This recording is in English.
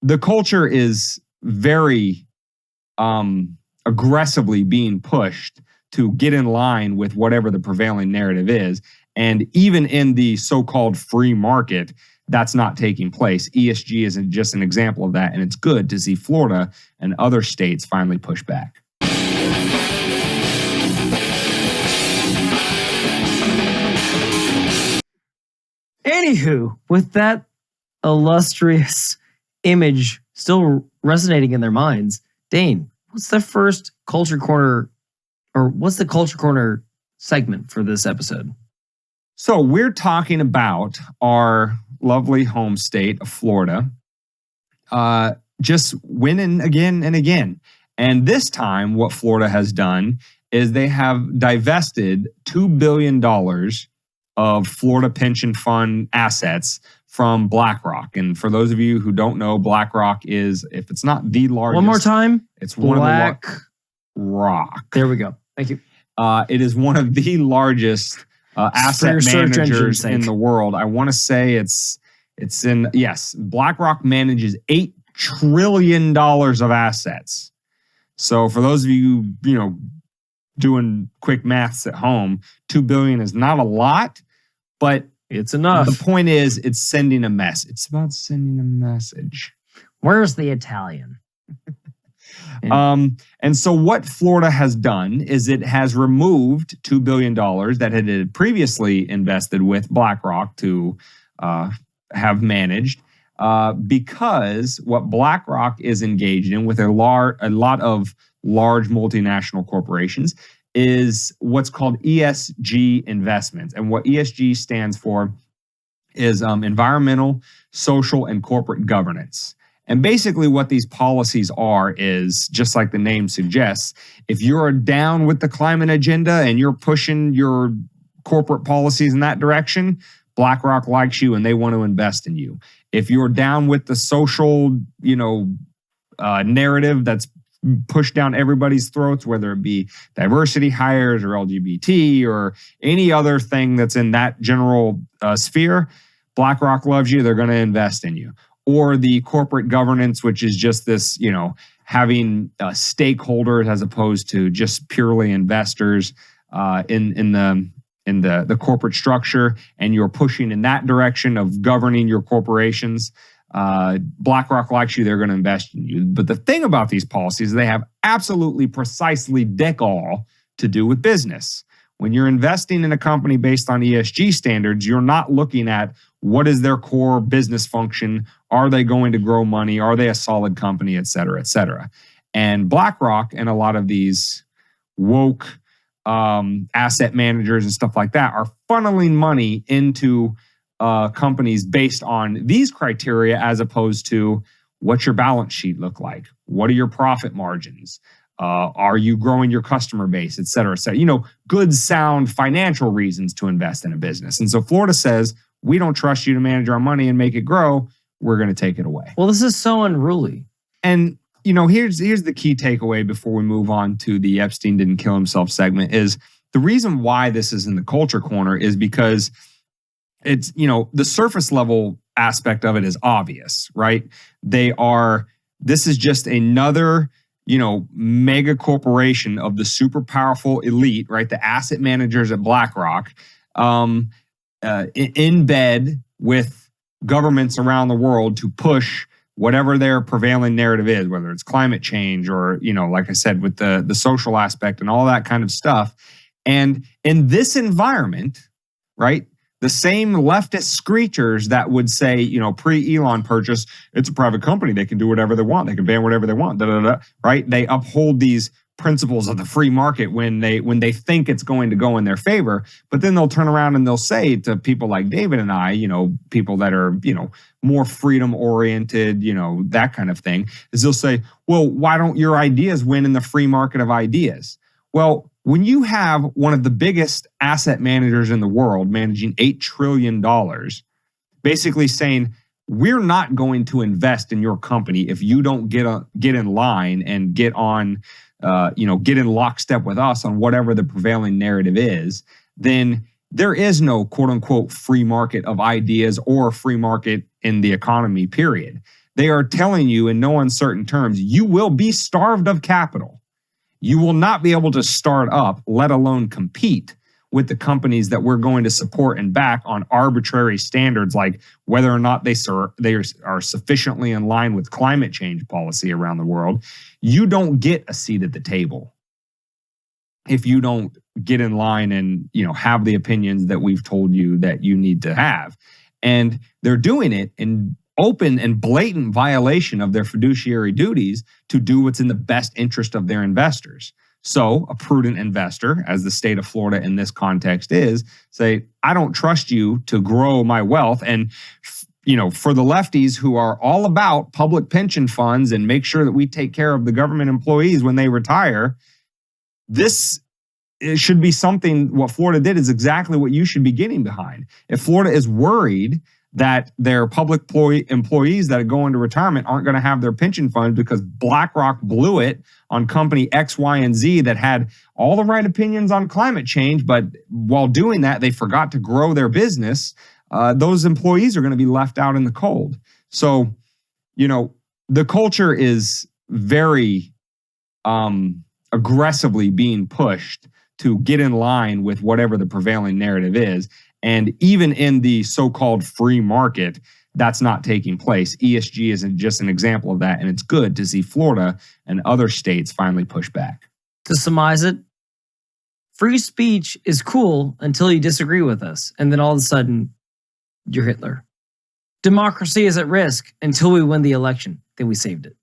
the culture is very aggressively being pushed to get in line with whatever the prevailing narrative is. And even in the so-called free market, that's not taking place. ESG is just an example of that. And it's good to see Florida and other states finally push back. Anywho, with that illustrious image still resonating in their minds, Dane, what's the first Culture Corner, or what's the Culture Corner segment for this episode? So we're talking about our lovely home state of Florida, just winning again and again. And this time, what Florida has done is they have divested $2 billion of Florida pension fund assets from Blackrock. And for those of you who don't know, Blackrock is, if it's not the largest... One more time. It's one of the... Blackrock. There we go. Thank you. It is one of the largest asset managers in the world. I want to say it's in... Yes, Blackrock manages $8 trillion of assets. So for those of you, doing quick maths at home, $2 billion is not a lot, but it's enough. The point is, it's sending a message. It's about sending a message. Where's the Italian? And so what Florida has done is it has removed $2 billion that it had previously invested with BlackRock to have managed, because what BlackRock is engaged in with a lot of large multinational corporations is what's called ESG investments. And what ESG stands for is environmental, social, and corporate governance. And basically what these policies are is, just like the name suggests, if you're down with the climate agenda and you're pushing your corporate policies in that direction, BlackRock likes you and they want to invest in you. If you're down with the social, narrative that's pushed down everybody's throats, whether it be diversity hires or LGBT or any other thing that's in that general sphere, BlackRock loves you. They're going to invest in you. Or the corporate governance, which is just this, having stakeholders as opposed to just purely investors in the corporate structure, and you're pushing in that direction of governing your corporations. BlackRock likes you, they're going to invest in you. But the thing about these policies, they have absolutely precisely dick all to do with business. When you're investing in a company based on ESG standards, you're not looking at what is their core business function. Are they going to grow money? Are they a solid company, et cetera, et cetera. And BlackRock and a lot of these woke asset managers and stuff like that are funneling money into companies based on these criteria, as opposed to what's your balance sheet look like? What are your profit margins? Are you growing your customer base, et cetera, et cetera? Good, sound financial reasons to invest in a business. And so Florida says, we don't trust you to manage our money and make it grow. We're going to take it away. Well, this is so unruly. And, here's the key takeaway before we move on to the Epstein didn't kill himself segment is the reason why this is in the Culture Corner is because it's, the surface level aspect of it is obvious, right? This is just another, mega corporation of the super powerful elite, right? The asset managers at BlackRock, in bed with governments around the world to push whatever their prevailing narrative is, whether it's climate change or, like I said, with the social aspect and all that kind of stuff. And in this environment, right, the same leftist screechers that would say, pre-Elon purchase, it's a private company. They can do whatever they want. They can ban whatever they want, right? They uphold these principles of the free market when they think it's going to go in their favor. But then they'll turn around and they'll say to people like David and I, people that are, more freedom oriented, that kind of thing, is they'll say, well, why don't your ideas win in the free market of ideas? Well, when you have one of the biggest asset managers in the world managing $8 trillion, basically saying, we're not going to invest in your company if you don't get in line and get in lockstep with us on whatever the prevailing narrative is, then there is no quote unquote free market of ideas or free market in the economy, period. they are telling you in no uncertain terms, you will be starved of capital. You will not be able to start up, let alone compete with the companies that we're going to support and back on arbitrary standards, like whether or not they are sufficiently in line with climate change policy around the world. You don't get a seat at the table if you don't get in line and, have the opinions that we've told you that you need to have. And they're doing it in open and blatant violation of their fiduciary duties to do what's in the best interest of their investors. So a prudent investor, as the state of Florida in this context is, say, I don't trust you to grow my wealth. And, for the lefties who are all about public pension funds and make sure that we take care of the government employees when they retire, it should be something. What Florida did is exactly what you should be getting behind. If Florida is worried that their public employees that go into retirement aren't going to have their pension funds because BlackRock blew it on company X, Y, and Z that had all the right opinions on climate change, but while doing that, they forgot to grow their business, those employees are going to be left out in the cold. So, the culture is very aggressively being pushed to get in line with whatever the prevailing narrative is. And even in the so-called free market, that's not taking place. ESG isn't just an example of that. And it's good to see Florida and other states finally push back. To surmise it, free speech is cool until you disagree with us. And then all of a sudden, you're Hitler. Democracy is at risk until we win the election. Then we saved it.